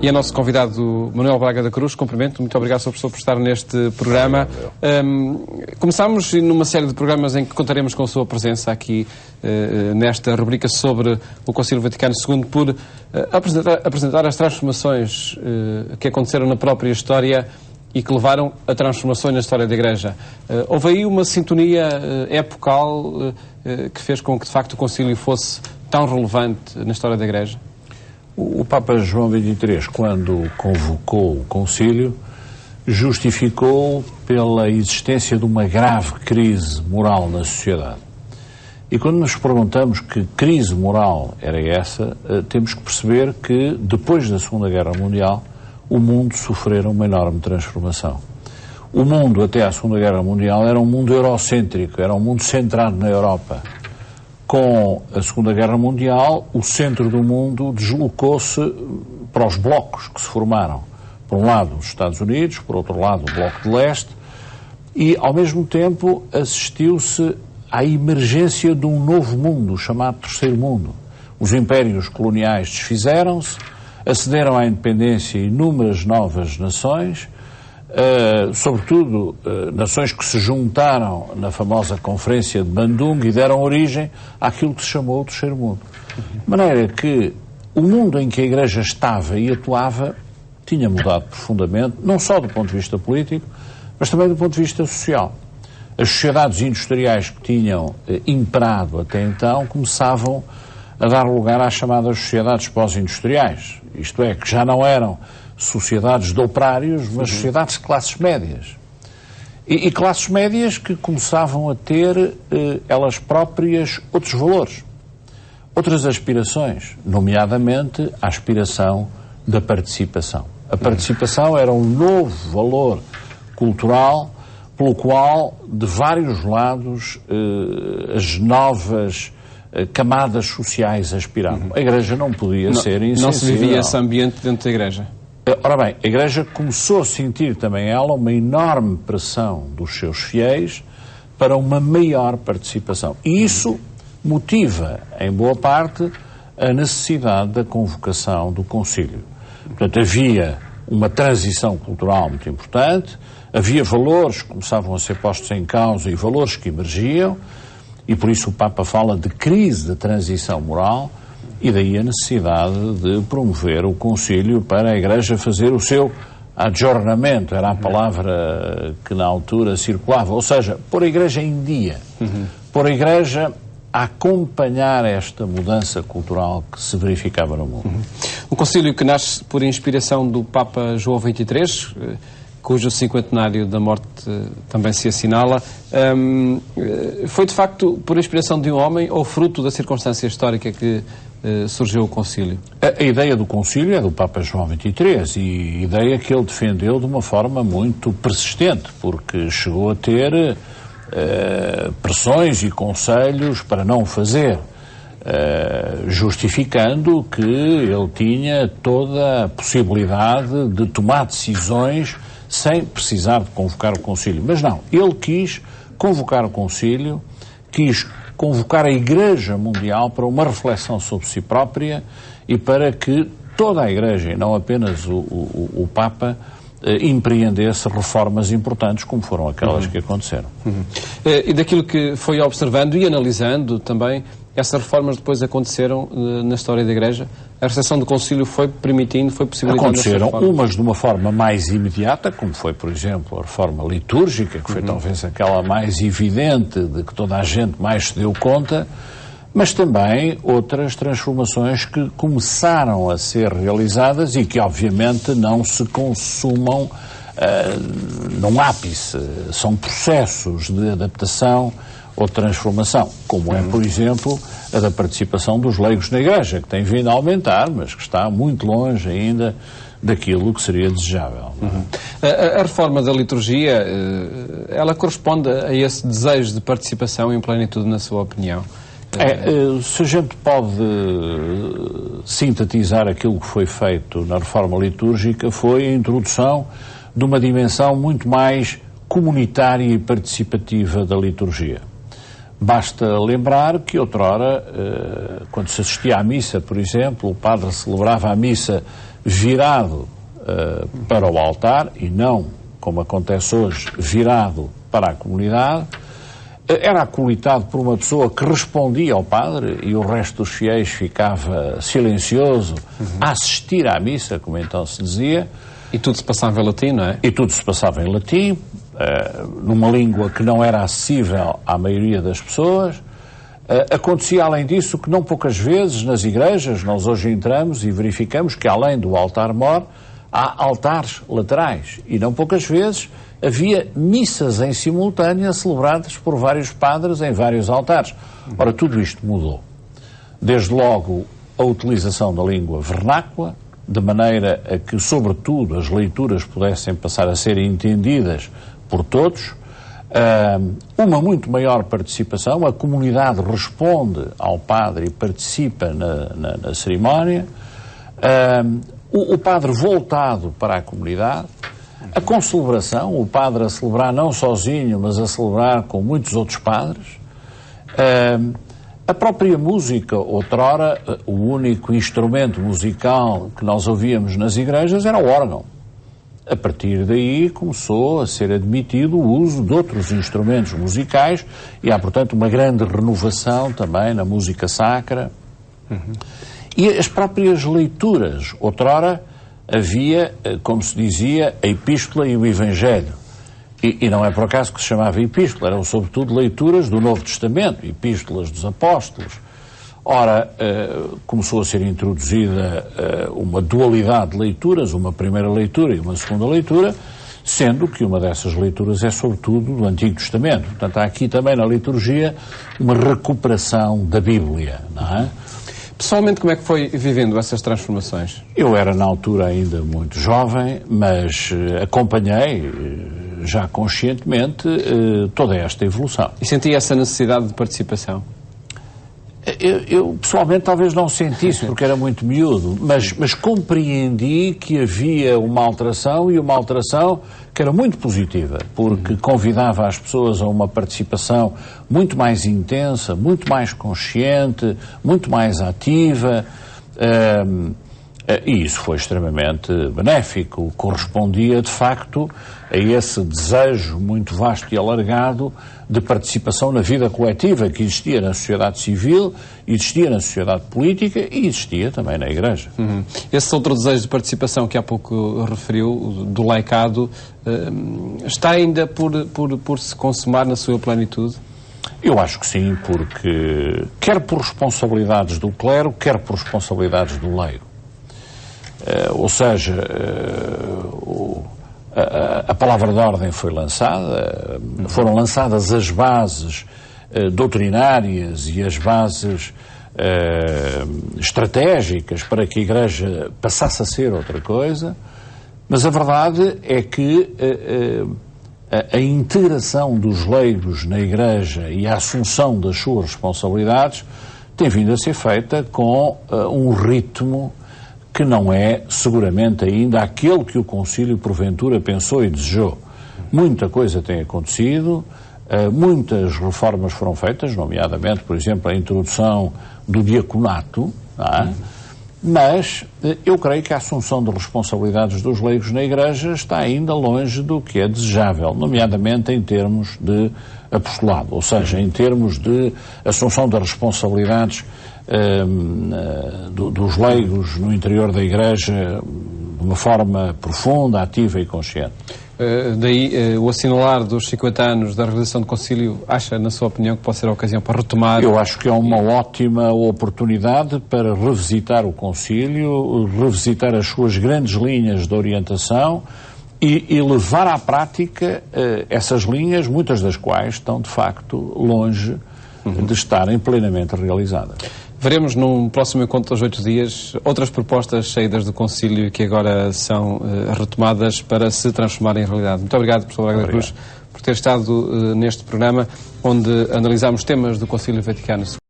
E é nosso convidado Manuel Braga da Cruz. Cumprimento. Muito obrigado, Sr. Professor, por estar neste programa. Começámos numa série de programas em que contaremos com a sua presença aqui nesta rubrica sobre o Concílio Vaticano II por apresentar as transformações que aconteceram na própria história e que levaram a transformações na história da Igreja. Houve aí uma sintonia epocal que fez com que, de facto, o Concílio fosse tão relevante na história da Igreja? O Papa João XXIII, quando convocou o Concílio, justificou pela existência de uma grave crise moral na sociedade. E quando nos perguntamos que crise moral era essa, temos que perceber que, depois da Segunda Guerra Mundial, o mundo sofrera uma enorme transformação. O mundo, até à Segunda Guerra Mundial, era um mundo eurocêntrico, era um mundo centrado na Europa. Com a Segunda Guerra Mundial, o centro do mundo deslocou-se para os blocos que se formaram. Por um lado, os Estados Unidos, por outro lado, o Bloco de Leste, e, ao mesmo tempo, assistiu-se à emergência de um novo mundo, chamado Terceiro Mundo. Os impérios coloniais desfizeram-se, acederam à independência inúmeras novas nações, sobretudo nações que se juntaram na famosa Conferência de Bandung e deram origem àquilo que se chamou o Terceiro Mundo. De maneira que o mundo em que a Igreja estava e atuava tinha mudado profundamente, não só do ponto de vista político, mas também do ponto de vista social. As sociedades industriais que tinham imperado até então começavam a dar lugar às chamadas sociedades pós-industriais, isto é, que já não eram sociedades de operários, mas sociedades de classes médias. E classes médias que começavam a ter, elas próprias, outros valores, outras aspirações, nomeadamente a aspiração da participação. A participação era um novo valor cultural pelo qual, de vários lados, as novas camadas sociais aspiravam. A Igreja não podia ser insensível. Não se vivia esse ambiente dentro da Igreja? Ora bem, a Igreja começou a sentir também ela uma enorme pressão dos seus fiéis para uma maior participação. E isso motiva, em boa parte, a necessidade da convocação do Concílio. Portanto, havia uma transição cultural muito importante, havia valores que começavam a ser postos em causa e valores que emergiam, e por isso o Papa fala de crise de transição moral, e daí a necessidade de promover o Concílio para a Igreja fazer o seu adjornamento, era a palavra que na altura circulava, ou seja, pôr a Igreja em dia, pôr a Igreja a acompanhar esta mudança cultural que se verificava no mundo. Um Concílio que nasce por inspiração do Papa João XXIII, cujo cinquentenário da morte também se assinala, foi de facto por inspiração de um homem ou fruto da circunstância histórica que surgiu o Concílio? A ideia do Concílio é do Papa João XXIII e a ideia que ele defendeu de uma forma muito persistente, porque chegou a ter pressões e conselhos para não o fazer, justificando que ele tinha toda a possibilidade de tomar decisões sem precisar de convocar o Concílio. Mas não, ele quis convocar o Concílio, quis convocar a Igreja Mundial para uma reflexão sobre si própria e para que toda a Igreja, e não apenas o Papa, empreendesse reformas importantes como foram aquelas que aconteceram. E daquilo que foi observando e analisando também, essas reformas depois aconteceram na história da Igreja? A recepção do Concílio foi permitindo, foi possibilitando... Aconteceram umas de uma forma mais imediata, como foi, por exemplo, a reforma litúrgica, que foi talvez aquela mais evidente, de que toda a gente mais se deu conta, mas também outras transformações que começaram a ser realizadas e que, obviamente, não se consumam num ápice. São processos de adaptação ou transformação, como é, por exemplo, a da participação dos leigos na Igreja, que tem vindo a aumentar, mas que está muito longe ainda daquilo que seria desejável. A reforma da liturgia, ela corresponde a esse desejo de participação em plenitude, na sua opinião? Se a gente pode sintetizar aquilo que foi feito na reforma litúrgica, foi a introdução de uma dimensão muito mais comunitária e participativa da liturgia. Basta lembrar que outrora, quando se assistia à missa, por exemplo, o padre celebrava a missa virado para o altar e não, como acontece hoje, virado para a comunidade. Era acolitado por uma pessoa que respondia ao padre e o resto dos fiéis ficava silencioso a assistir à missa, como então se dizia. E tudo se passava em latim, não é? E tudo se passava em latim, numa língua que não era acessível à maioria das pessoas. Acontecia, além disso, que não poucas vezes nas igrejas, nós hoje entramos e verificamos que além do altar-mor, há altares laterais. E não poucas vezes havia missas em simultâneo celebradas por vários padres em vários altares. Ora, tudo isto mudou. Desde logo, a utilização da língua vernácula, de maneira a que, sobretudo, as leituras pudessem passar a ser entendidas por todos, uma muito maior participação, a comunidade responde ao padre e participa na cerimónia, o padre voltado para a comunidade, a concelebração, o padre a celebrar não sozinho, mas a celebrar com muitos outros padres, a própria música. Outrora, o único instrumento musical que nós ouvíamos nas igrejas era o órgão. A partir daí começou a ser admitido o uso de outros instrumentos musicais e há, portanto, uma grande renovação também na música sacra. E as próprias leituras. Outrora havia, como se dizia, a Epístola e o Evangelho. E não é por acaso que se chamava Epístola, eram sobretudo leituras do Novo Testamento, Epístolas dos Apóstolos. Ora, começou a ser introduzida uma dualidade de leituras, uma primeira leitura e uma segunda leitura, sendo que uma dessas leituras é sobretudo do Antigo Testamento. Portanto, há aqui também na liturgia uma recuperação da Bíblia, não é? Pessoalmente, como é que foi vivendo essas transformações? Eu era na altura ainda muito jovem, mas acompanhei já conscientemente toda esta evolução. E sentia essa necessidade de participação? Eu pessoalmente talvez não sentisse porque era muito miúdo, mas compreendi que havia uma alteração, e uma alteração que era muito positiva, porque convidava as pessoas a uma participação muito mais intensa, muito mais consciente, muito mais ativa, e isso foi extremamente benéfico, correspondia de facto a esse desejo muito vasto e alargado de participação na vida coletiva que existia na sociedade civil, existia na sociedade política e existia também na Igreja. Esse outro desejo de participação que há pouco referiu, do laicado, está ainda por se consumar na sua plenitude? Eu acho que sim, porque quer por responsabilidades do clero, quer por responsabilidades do leigo. Ou seja, a palavra de ordem foi lançada, foram lançadas as bases doutrinárias e as bases estratégicas para que a Igreja passasse a ser outra coisa, mas a verdade é que a integração dos leigos na Igreja e a assunção das suas responsabilidades tem vindo a ser feita com um ritmo que não é, seguramente, ainda aquele que o Concílio, porventura, pensou e desejou. Muita coisa tem acontecido, muitas reformas foram feitas, nomeadamente, por exemplo, a introdução do diaconato, não é? Mas eu creio que a assunção de responsabilidades dos leigos na Igreja está ainda longe do que é desejável, nomeadamente em termos de apostolado, ou seja, em termos de assunção das responsabilidades dos leigos no interior da Igreja de uma forma profunda, ativa e consciente. Daí o assinalar dos 50 anos da realização do Concílio, acha, na sua opinião, que pode ser a ocasião para retomar? Eu acho que é uma ótima oportunidade para revisitar o Concílio, revisitar as suas grandes linhas de orientação e levar à prática essas linhas, muitas das quais estão, de facto, longe de estarem plenamente realizadas. Veremos num próximo encontro aos 8 dias outras propostas saídas do Concílio que agora são retomadas para se transformarem em realidade. Muito obrigado, professor Braga da Cruz, por ter estado neste programa onde analisámos temas do Concílio Vaticano II.